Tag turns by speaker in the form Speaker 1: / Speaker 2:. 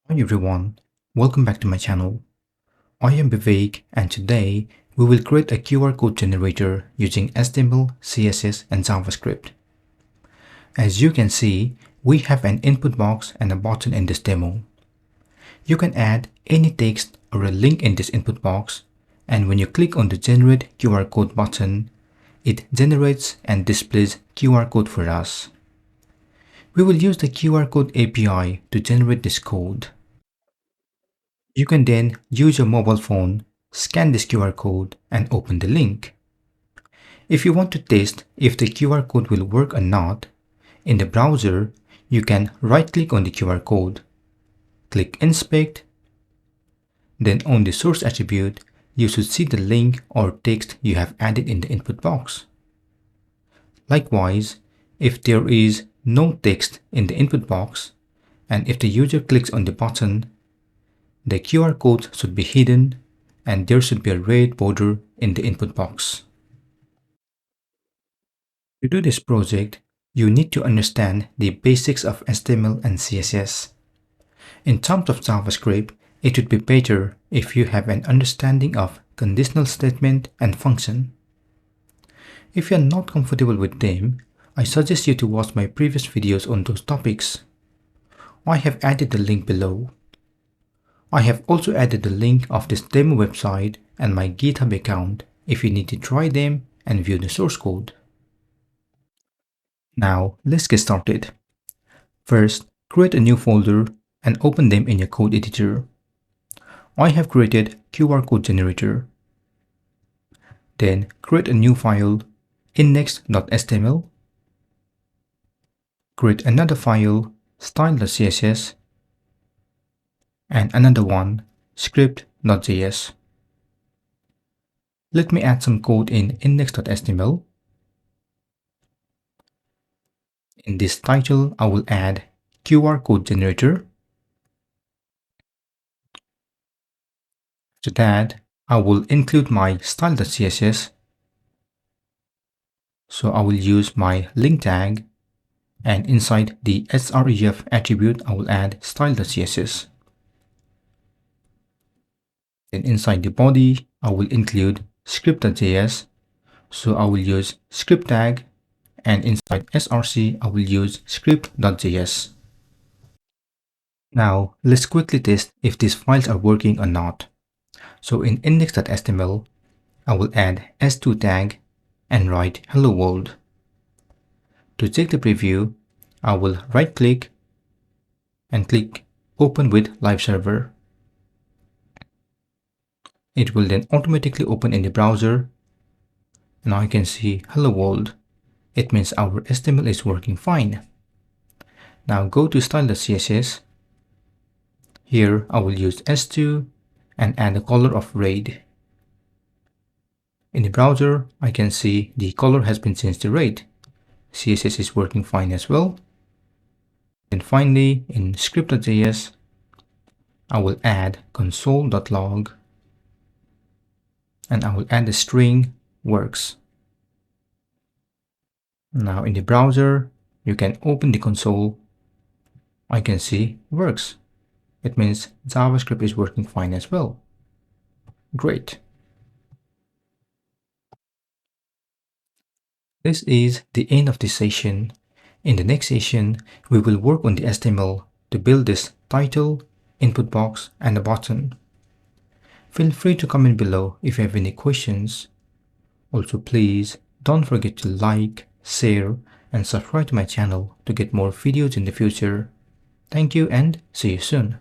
Speaker 1: Hi everyone, welcome back to my channel. I am Vivek and today we will create a QR code generator using HTML, CSS and JavaScript. As you can see, we have an input box and a button in this demo. You can add any text or a link in this input box, and when you click on the Generate QR Code button, it generates and displays QR code for us. We will use the QR code API to generate this code. You can then use your mobile phone, scan this QR code and open the link. If you want to test if the QR code will work or not, in the browser, you can right-click on the QR code, click Inspect, then on the source attribute, you should see the link or text you have added in the input box. Likewise, if there is no text in the input box, and if the user clicks on the button, the QR code should be hidden and there should be a red border in the input box. To do this project, you need to understand the basics of HTML and CSS. In terms of JavaScript, it would be better if you have an understanding of conditional statement and function. If you are not comfortable with them, I suggest you to watch my previous videos on those topics. I have added the link below. I have also added the link of this demo website and my GitHub account if you need to try them and view the source code. Now let's get started. First, create a new folder and open them in your code editor. I have created QR code generator. Then create a new file, index.html. Create another file, style.css. And another one, script.js. Let me add some code in index.html. In this title, I will add QR code generator. After that, I will include my style.css. So I will use my link tag, and inside the href attribute, I will add style.css. Then inside the body, I will include script.js. So I will use script tag, and inside src, I will use script.js. Now, let's quickly test if these files are working or not. So in index.html, I will add s2 tag and write hello world. To check the preview, I will right-click and click Open with Live Server. It will then automatically open in the browser. Now you can see hello world. It means our HTML is working fine. Now go to style.css. Here I will use s2 and add a color of red. In the browser, I can see the color has been changed to red. CSS is working fine as well. And finally, in script.js, I will add console.log and I will add the string works. Now in the browser, you can open the console. I can see works. It means JavaScript is working fine as well. Great. This is the end of this session. In the next session, we will work on the HTML to build this title, input box, and a button. Feel free to comment below if you have any questions. Also, please don't forget to like, share, and subscribe to my channel to get more videos in the future. Thank you and see you soon.